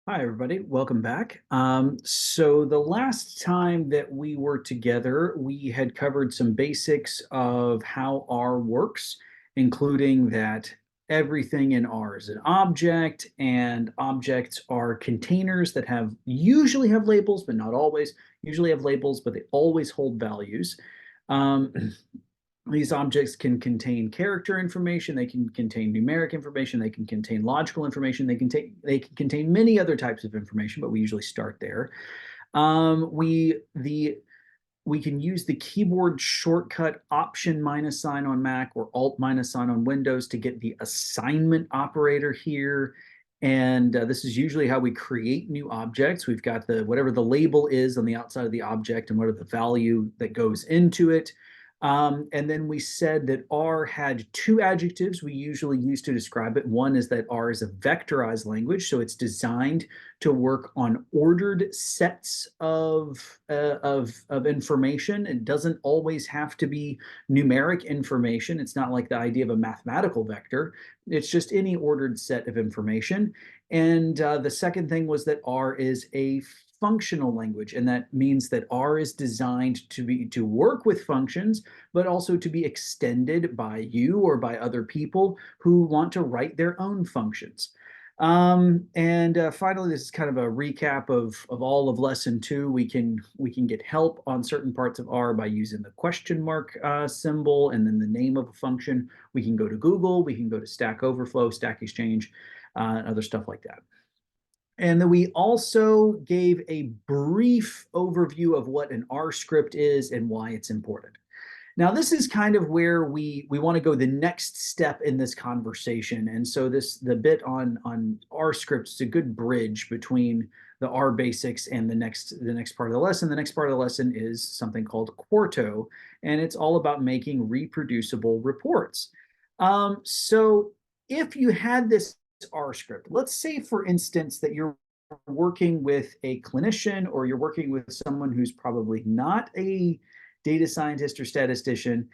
Hi, everybody. Welcome back. So the last time that we were together, we had covered some basics of how R works, including that everything in R is an object, and objects are containers that usually have labels, but not always, usually have labels, but they always hold values. Um, these objects can contain character information, they can contain numeric information, they can contain logical information, they can contain many other types of information, but we usually start there. We can use the keyboard shortcut Option minus sign on Mac or Alt minus sign on Windows to get the assignment operator here. And this is usually how we create new objects. We've got the whatever the label is on the outside of the object and what are the value that goes into it. And then we said that R had two adjectives we usually use to describe it. One is that R is a vectorized language, so it's designed to work on ordered sets of information. It doesn't always have to be numeric information. It's not like the idea of a mathematical vector. It's just any ordered set of information. And the second thing was that R is a functional language, and that means that R is designed to work with functions, but also to be extended by you or by other people who want to write their own functions. And finally, this is kind of a recap of all of lesson two. We can get help on certain parts of R by using the question mark symbol and then the name of a function. We can go to Google, we can go to Stack Overflow, Stack Exchange, and other stuff like that. And then we also gave a brief overview of what an R script is and why it's important. Now, this is kind of where we want to go the next step in this conversation. And so the bit on R scripts is a good bridge between the R basics and the next part of the lesson. The next part of the lesson is something called quarto, and it's all about making reproducible reports. So if you had this R script, let's say, for instance, that you're working with a clinician or you're working with someone who's probably not a data scientist or statistician,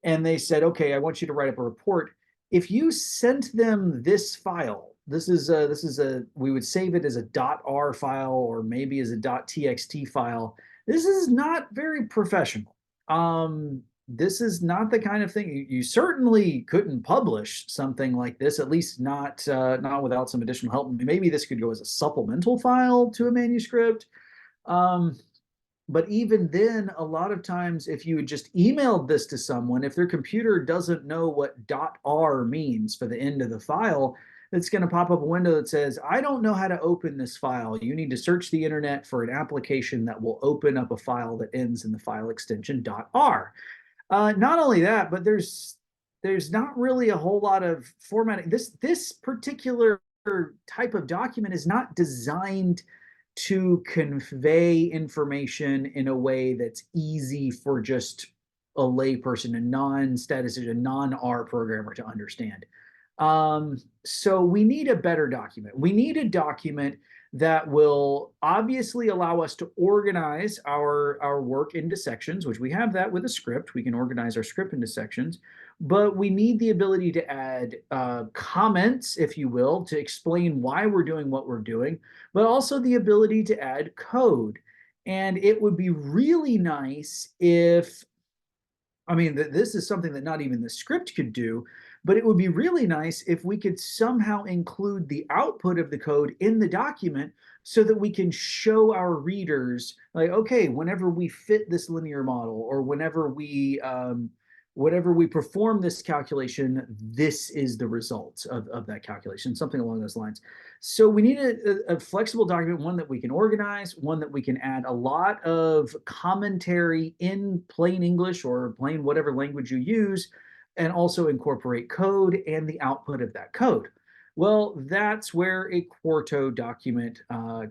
and they said, okay, I want you to write up a report. If you sent them this file, we would save it as a .r file or maybe as a .txt file. This is not very professional. This is not the kind of thing you certainly couldn't publish something like this, at least not without some additional help. Maybe this could go as a supplemental file to a manuscript. Um, but even then, a lot of times, if you had just emailed this to someone, if their computer doesn't know what .r means for the end of the file, it's going to pop up a window that says, I don't know how to open this file. You need to search the internet for an application that will open up a file that ends in the file extension .r. Not only that, but there's not really a whole lot of formatting. This particular type of document is not designed to convey information in a way that's easy for just a layperson, a non-statistician, a non-R programmer to understand. So we need a better document. We need a document that will obviously allow us to organize our work into sections, which we have that with a script. We can organize our script into sections, but we need the ability to add comments, if you will, to explain why we're doing what we're doing, but also the ability to add code. And it would be really nice if, I mean, this is something that not even the script could do, but it would be really nice if we could somehow include the output of the code in the document so that we can show our readers, like, okay, whenever we fit this linear model or whenever we perform this calculation, this is the result of that calculation, something along those lines. So we need a flexible document, one that we can organize, one that we can add a lot of commentary in plain English or plain whatever language you use, and also incorporate code and the output of that code. Well, that's where a Quarto document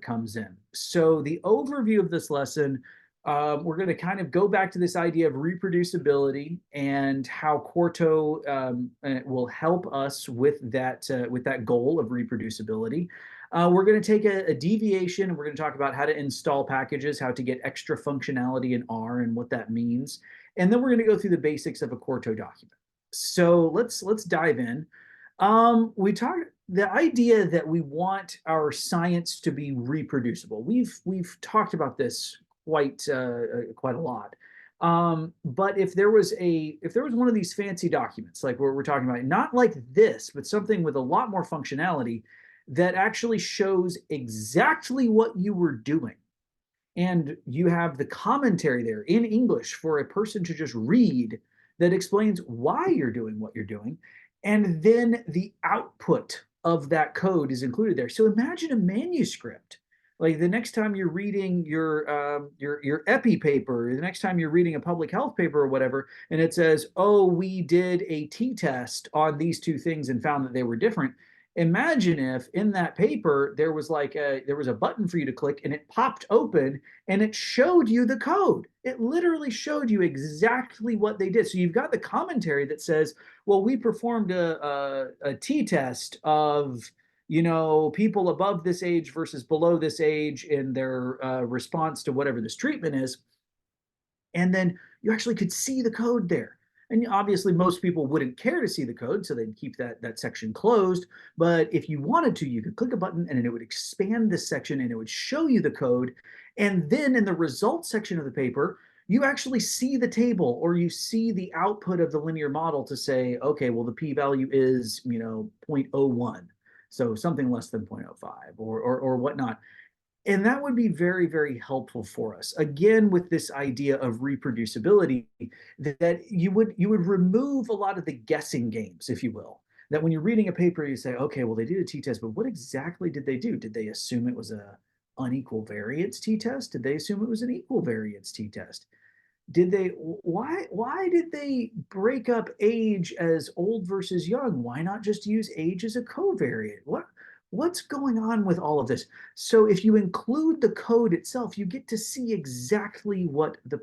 comes in. So the overview of this lesson, we're going to kind of go back to this idea of reproducibility and how Quarto will help us with that goal of reproducibility. We're going to take a deviation and we're going to talk about how to install packages, how to get extra functionality in R and what that means. And then we're going to go through the basics of a Quarto document. So let's dive in. We talked the idea that we want our science to be reproducible. We've talked about this quite a lot. But if there was one of these fancy documents like what we're talking about, not like this, but something with a lot more functionality that actually shows exactly what you were doing, and you have the commentary there in English for a person to just read that explains why you're doing what you're doing. And then the output of that code is included there. So imagine a manuscript. Like the next time you're reading your epi paper, the next time you're reading a public health paper or whatever, and it says, "Oh, we did a t-test on these two things and found that they were different." Imagine if in that paper there was a button for you to click and it popped open and it showed you the code. It literally showed you exactly what they did. So you've got the commentary that says, well, we performed a t-test of, people above this age versus below this age in their response to whatever this treatment is. And then you actually could see the code there. And obviously, most people wouldn't care to see the code, so they'd keep that section closed. But if you wanted to, you could click a button and it would expand this section and it would show you the code. And then in the results section of the paper, you actually see the table or you see the output of the linear model to say, okay, well, the p-value is, 0.01. So something less than 0.05 or whatnot. And that would be very, very helpful for us. Again, with this idea of reproducibility, that you would remove a lot of the guessing games, if you will. That when you're reading a paper, you say, okay, well, they did a t-test, but what exactly did they do? Did they assume it was a unequal variance t-test? Did they assume it was an equal variance t-test? Why did they break up age as old versus young? Why not just use age as a covariate? What's going on with all of this? So if you include the code itself, you get to see exactly what the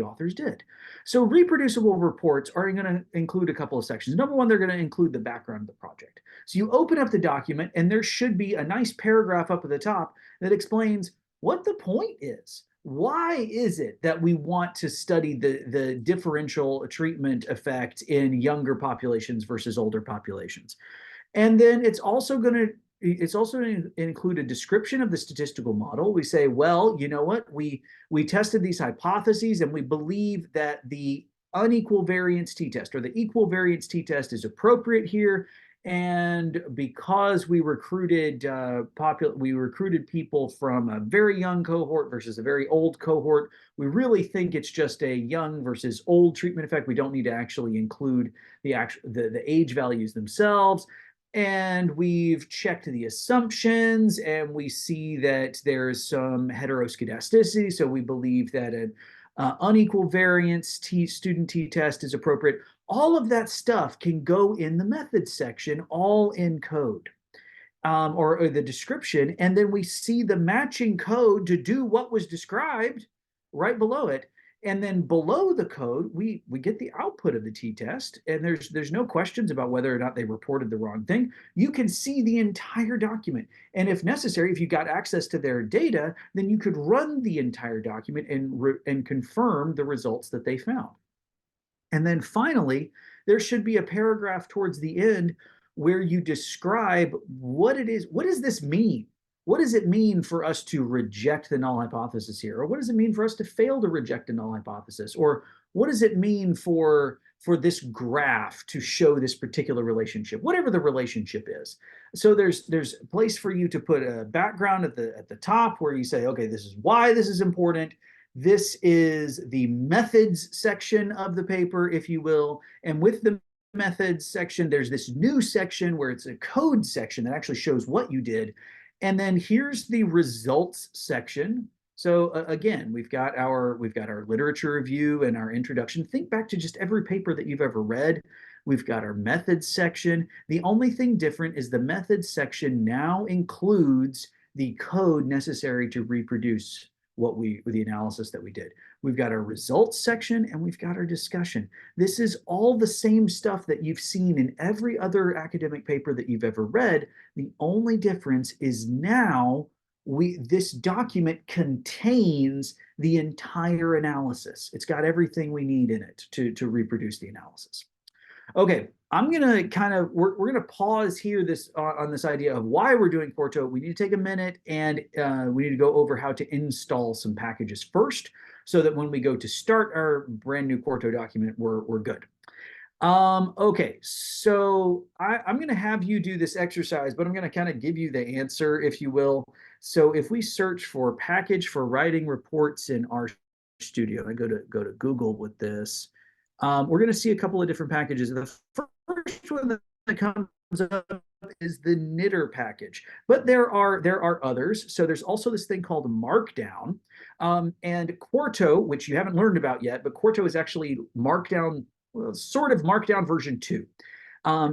authors did. So reproducible reports are going to include a couple of sections. Number one, they're going to include the background of the project. So you open up the document and there should be a nice paragraph up at the top that explains what the point is. Why is it that we want to study the differential treatment effect in younger populations versus older populations? And then it's also going to include a description of the statistical model. We say, well, you know what? We tested these hypotheses and we believe that the unequal variance t-test or the equal variance t-test is appropriate here. And because we recruited people from a very young cohort versus a very old cohort, we really think it's just a young versus old treatment effect. We don't need to actually include the age values themselves. And we've checked the assumptions and we see that there's some heteroscedasticity. So we believe that an unequal variance student t-test is appropriate. All of that stuff can go in the methods section, all in code. Or the description, and then we see the matching code to do what was described right below it. And then below the code, we get the output of the t-test, and there's no questions about whether or not they reported the wrong thing. You can see the entire document, and if necessary, if you got access to their data, then you could run the entire document and confirm the results that they found. And then finally, there should be a paragraph towards the end where you describe what it is. What does this mean? What does it mean for us to reject the null hypothesis here? Or what does it mean for us to fail to reject a null hypothesis? Or what does it mean for this graph to show this particular relationship, whatever the relationship is? So there's a place for you to put a background at the top where you say, okay, this is why this is important. This is the methods section of the paper, if you will. And with the methods section, there's this new section where it's a code section that actually shows what you did. And then here's the results section. So again, we've got our literature review and our introduction. Think back to just every paper that you've ever read. We've got our methods section. The only thing different is the methods section now includes the code necessary to reproduce the analysis that we did. We've got our results section and we've got our discussion. This is all the same stuff that you've seen in every other academic paper that you've ever read. The only difference is now this document contains the entire analysis. It's got everything we need in it to reproduce the analysis. Okay, I'm gonna kind of we're gonna pause here this on this idea of why we're doing Quarto. We need to take a minute and we need to go over how to install some packages first, so that when we go to start our brand new Quarto document, we're good. Okay, so I'm going to have you do this exercise, but I'm going to kind of give you the answer, if you will. So if we search for package for writing reports in our studio, I go to Google with this, we're going to see a couple of different packages. The first one that comes up is the knitter package, but there are others. So there's also this thing called Markdown, and Quarto, which you haven't learned about yet, but Quarto is actually Markdown, well, sort of Markdown version 2.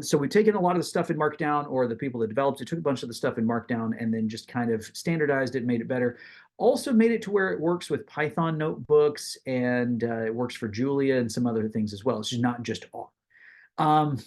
So we've taken a lot of the stuff in Markdown, or the people that developed it took a bunch of the stuff in Markdown and then just kind of standardized it, made it better. Also made it to where it works with Python notebooks, and it works for Julia and some other things as well. It's just not just R. Um,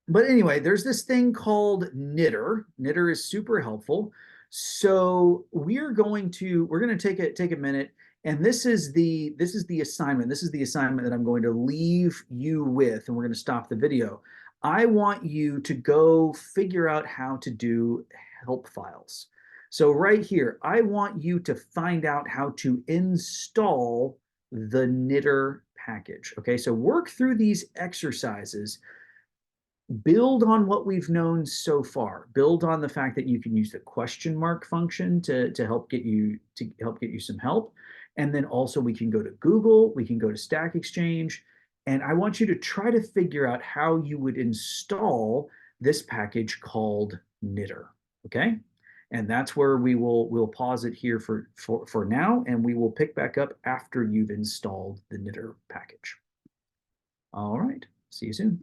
but anyway, there's this thing called Knitter. Knitter is super helpful. So we're going to take a minute, and this is the assignment. This is the assignment that I'm going to leave you with, and we're going to stop the video. I want you to go figure out how to do help files. So right here, I want you to find out how to install the Knitter package. Okay, so work through these exercises, build on what we've known so far. Build on the fact that you can use the question mark function to help get you some help. And then also we can go to Google, we can go to Stack Exchange, and I want you to try to figure out how you would install this package called Knitter. Okay? And that's where we'll pause it here for now, and we will pick back up after you've installed the Knitter package. All right. See you soon.